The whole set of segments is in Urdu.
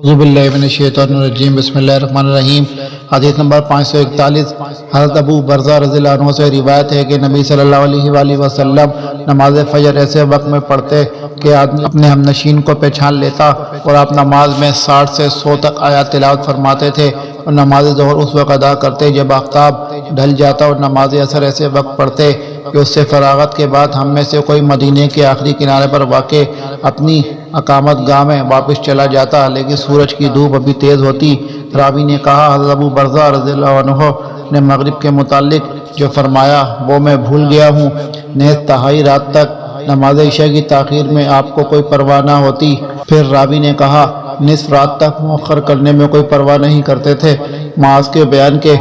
اعوذ باللہ من الشیطان الرجیم، بسم اللہ الرحمن الرحیم۔ حدیث نمبر 541۔ حضرت ابو برزہ رضی اللہ عنہ سے روایت ہے کہ نبی صلی اللہ علیہ وآلہ وسلم نماز فجر ایسے وقت میں پڑھتے کہ آدمی اپنے ہم نشین کو پہچان لیتا، اور آپ نماز میں 60 سے 100 تک آیات تلاوت فرماتے تھے، اور نماز ظہر اس وقت ادا کرتے جب آفتاب ڈھل جاتا، اور نماز عصر ایسے وقت پڑھتے کہ اس سے فراغت کے بعد ہم میں سے کوئی مدینے کے آخری کنارے پر واقع اپنی اقامت گاہ میں واپس چلا جاتا، لیکن سورج کی دھوپ ابھی تیز ہوتی۔ راوی نے کہا، حضرت ابو برزہ رضی اللہ عنہ نے مغرب کے متعلق جو فرمایا وہ میں بھول گیا ہوں۔ نیز تہائی رات تک نماز عشاء کی تاخیر میں آپ کو کوئی پرواہ نہ ہوتی۔ پھر راوی نے کہا، نصف رات تک مؤخر کرنے میں کوئی پرواہ نہیں کرتے تھے۔ معاذ کے بیان کے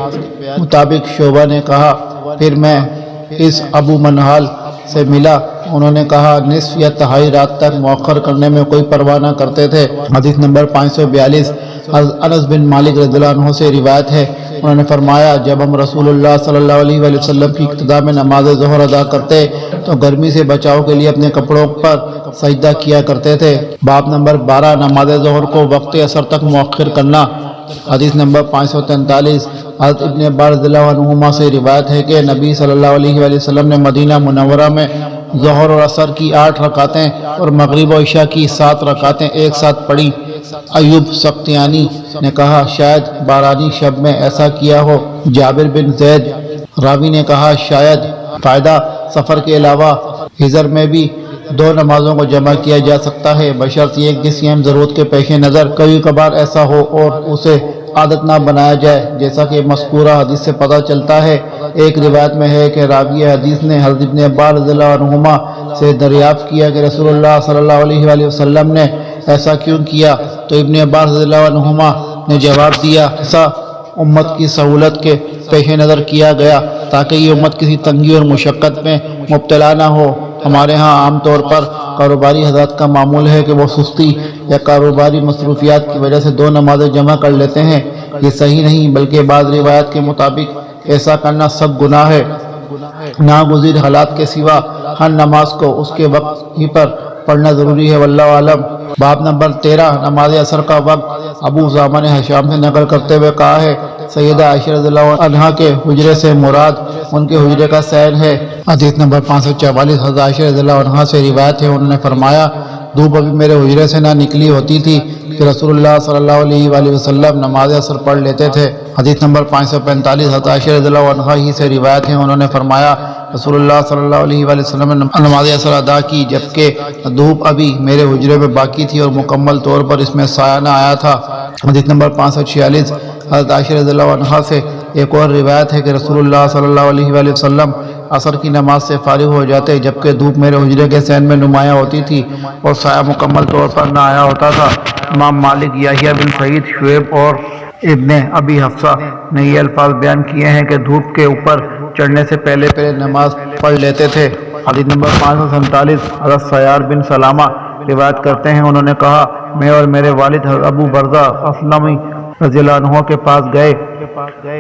مطابق شعبہ نے کہا، پھر میں اس ابو منہال سے ملا، انہوں نے کہا نصف یا تہائی رات تک مؤخر کرنے میں کوئی پرواہ نہ کرتے تھے۔ حدیث نمبر 542۔ انس بن مالک رضی اللہ عنہ سے روایت ہے، انہوں نے فرمایا، جب ہم رسول اللہ صلی اللہ علیہ وآلہ وسلم کی ابتدا میں نماز ظہر ادا کرتے تو گرمی سے بچاؤ کے لیے اپنے کپڑوں پر سجدہ کیا کرتے تھے۔ باب نمبر 12، نماز ظہر کو وقت عصر تک مؤخر کرنا۔ حدیث نمبر 543۔ حضرت ابن عباس رضی اللہ عنہما سے روایت ہے کہ نبی صلی اللہ علیہ وآلہ وسلم نے مدینہ منورہ میں ظہر اور عصر کی 8 رکعتیں اور مغرب و عشاء کی 7 رکعتیں ایک ساتھ پڑھی۔ ایوب سختیانی نے کہا، شاید بارانی شب میں ایسا کیا ہو۔ جابر بن زید راوی نے کہا، شاید فائدہ سفر کے علاوہ حضر میں بھی 2 نمازوں کو جمع کیا جا سکتا ہے، بشرط یہ کہ کسی اہم ضرورت کے پیش نظر کبھی کبھار ایسا ہو اور اسے عادت نہ بنایا جائے، جیسا کہ مذکورہ حدیث سے پتہ چلتا ہے۔ ایک روایت میں ہے کہ راوی حدیث نے حضرت ابن عباس رضی اللہ عنہما سے دریافت کیا کہ رسول اللہ صلی اللہ علیہ وآلہ وسلم نے ایسا کیوں کیا، تو ابن عباس رضی اللہ عنہما نے جواب دیا، ایسا امت کی سہولت کے پیش نظر کیا گیا تاکہ یہ امت کسی تنگی اور مشقت میں مبتلا نہ ہو۔ ہمارے ہاں عام طور پر کاروباری حضرات کا معمول ہے کہ وہ سستی یا کاروباری مصروفیات کی وجہ سے 2 نمازیں جمع کر لیتے ہیں۔ یہ صحیح نہیں، بلکہ بعض روایات کے مطابق ایسا کرنا سخت گناہ ہے۔ ناگزیر حالات کے سوا ہر نماز کو اس کے وقت ہی پر پڑھنا ضروری ہے، واللہ عالم۔ باب نمبر 13، نماز عصر کا وقت۔ ابو اسامہ نے ہشام سے نقل کرتے ہوئے کہا ہے، سیدہ عائشہ رضی اللہ عنہا کے حجرے سے مراد ان کے حجرے کا سین ہے۔ حدیث نمبر 544۔ حضرت عائشہ رضی اللہ عنہا سے روایت ہے، انہوں نے فرمایا، دھوپ ابھی میرے حجرے سے نہ نکلی ہوتی تھی کہ رسول اللہ صلی اللہ علیہ وآلہ وسلم نماز عصر پڑھ لیتے تھے۔ حدیث نمبر 545۔ حضرت عائشہ رضی اللہ عنہا ہی سے روایت ہے، انہوں نے فرمایا، رسول اللہ صلی اللہ علیہ وآلہ وسلم نے نماز عصر ادا کی جبکہ دھوپ ابھی میرے حجرے میں باقی تھی اور مکمل طور پر اس میں سایہ نہ آیا تھا۔ حدیث نمبر 546۔ حضرت عائشہ رضی اللہ عنہا سے ایک اور روایت ہے کہ رسول اللہ صلی اللہ علیہ وآلہ وسلم عصر کی نماز سے فارغ ہو جاتے جبکہ دھوپ میرے حجرے کے سین میں نمایاں ہوتی تھی اور سایہ مکمل طور پر نہ آیا ہوتا تھا۔ امام مالک، یحییٰ بن سعید، شعیب اور ابن ابی حفصہ نے یہ الفاظ بیان کیے ہیں کہ دھوپ کے اوپر چڑھنے سے پہلے نماز پڑھ لیتے تھے۔ حدیث نمبر 547۔ حضرت سیار بن سلامہ روایت کرتے ہیں، انہوں نے کہا، میں اور میرے والد حضرت ابو برزہ اسلمی رضی اللہ عنہ کے پاس گئے۔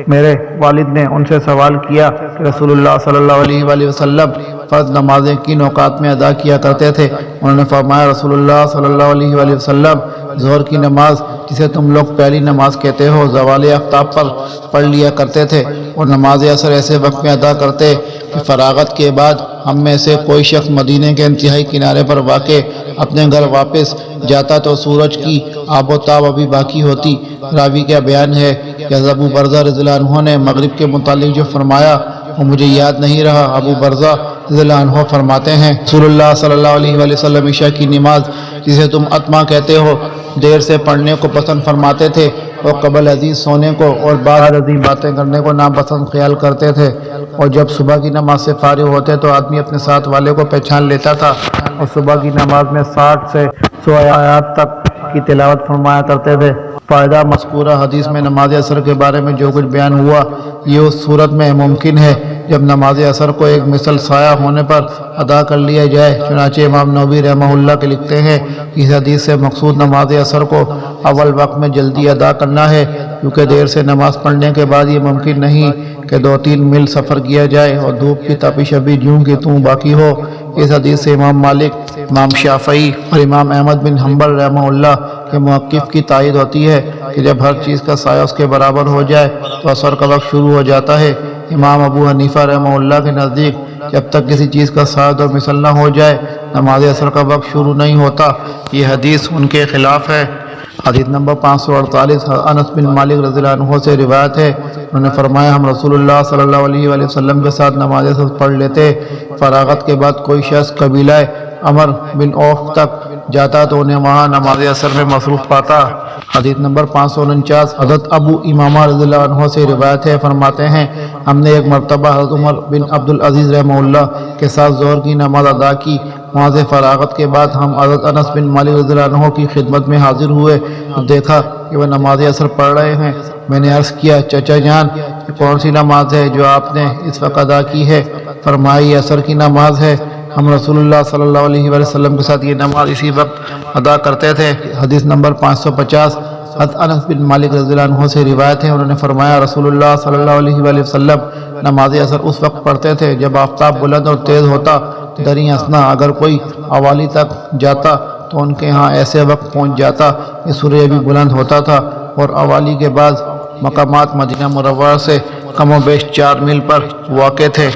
میرے والد نے ان سے سوال کیا کہ رسول اللہ صلی اللہ علیہ وآلہ وسلم فرض نمازیں کن اوقات میں ادا کیا کرتے تھے؟ انہوں نے فرمایا، رسول اللہ صلی اللہ علیہ وآلہ وسلم ظہر کی نماز جسے تم لوگ پہلی نماز کہتے ہو زوال آفتاب پر پڑھ لیا کرتے تھے، اور نماز عصر ایسے وقت میں ادا کرتے کہ فراغت کے بعد ہم میں سے کوئی شخص مدینے کے انتہائی کنارے پر واقع اپنے گھر واپس جاتا تو سورج کی آب و تاب ابھی باقی ہوتی۔ راوی کا بیان ہے کہ حضرت ابو برزہ رضی اللہ عنہ نے مغرب کے متعلق جو فرمایا وہ مجھے یاد نہیں رہا۔ ابو برزہ رضی اللہ عنہ فرماتے ہیں، رسول اللہ صلی اللہ علیہ وآلہ وسلم عشاء کی نماز جسے تم اتما کہتے ہو دیر سے پڑھنے کو پسند فرماتے تھے اور قبل عزیز سونے کو اور بعد عزیز باتیں کرنے کو ناپسند خیال کرتے تھے، اور جب صبح کی نماز سے فارغ ہوتے تو آدمی اپنے ساتھ والے کو پہچان لیتا تھا، اور صبح کی نماز میں 60 سے 100 آیات تک کی تلاوت فرمایا کرتے تھے۔ فائدہ مذکورہ حدیث میں نماز عصر کے بارے میں جو کچھ بیان ہوا یہ اس صورت میں ممکن ہے جب نماز عصر کو ایک مثل سایہ ہونے پر ادا کر لیا جائے۔ چنانچہ امام نووی رحمہ اللہ کے لکھتے ہیں، اس حدیث سے مقصود نماز عصر کو اول وقت میں جلدی ادا کرنا ہے، کیونکہ دیر سے نماز پڑھنے کے بعد یہ ممکن نہیں کہ 2-3 میل سفر کیا جائے اور دھوپ کی تپش ابھی جوں کی توں باقی ہو۔ اس حدیث سے امام مالک، امام شافعی اور امام احمد بن حنبل رحمہ اللہ کے موقف کی تائید ہوتی ہے کہ جب ہر چیز کا سایہ اس کے برابر ہو جائے تو عصر کا وقت شروع ہو جاتا ہے۔ امام ابو حنیفہ رحمہ اللہ کے نزدیک جب تک کسی چیز کا سایہ اور مثل نہ ہو جائے نماز عصر کا وقت شروع نہیں ہوتا۔ یہ حدیث ان کے خلاف ہے۔ حدیث نمبر 548 انس بن مالک رضی اللہ عنہ سے روایت ہے، انہوں نے فرمایا ہم رسول اللہ صلی اللہ علیہ وآلہ وسلم کے ساتھ نماز عصر پڑھ لیتے، فراغت کے بعد کوئی شخص قبیلہ عمر بن عوف تک جاتا تو انہیں وہاں نماز عصر میں مصروف پاتا۔ حدیث نمبر 549 حضرت ابو امامہ رضی اللہ عنہ سے روایت ہے، فرماتے ہیں ہم نے ایک مرتبہ حضرت عمر بن عبدالعزیز رحمہ اللہ کے ساتھ ظہر کی نماز ادا کی۔ وہاں سے فراغت کے بعد ہم حضرت انس بن مالک رضی اللہ عنہ کی خدمت میں حاضر ہوئے تو دیکھا کہ وہ نماز عصر پڑھ رہے ہیں۔ میں نے عرض کیا چچا جان یہ کون سی نماز ہے جو آپ نے اس وقت ادا کی ہے؟ فرمایا یہ عصر کی نماز ہے، ہم رسول اللہ صلی اللہ علیہ وآلہ وسلم کے ساتھ یہ نماز اسی وقت ادا کرتے تھے۔ حدیث نمبر 550 حضرت انس بن مالک رضی اللہ عنہ سے روایت ہے، انہوں نے فرمایا رسول اللہ صلی اللہ علیہ وآلہ وسلم نماز عصر اس وقت پڑھتے تھے جب آفتاب بلند اور تیز ہوتا۔ دریں اثنا اگر کوئی اوالی تک جاتا تو ان کے ہاں ایسے وقت پہنچ جاتا کہ سورج بھی بلند ہوتا تھا، اور اوالی کے بعد مقامات مدینہ منورہ سے کم و بیش 4 میل پر واقع تھے۔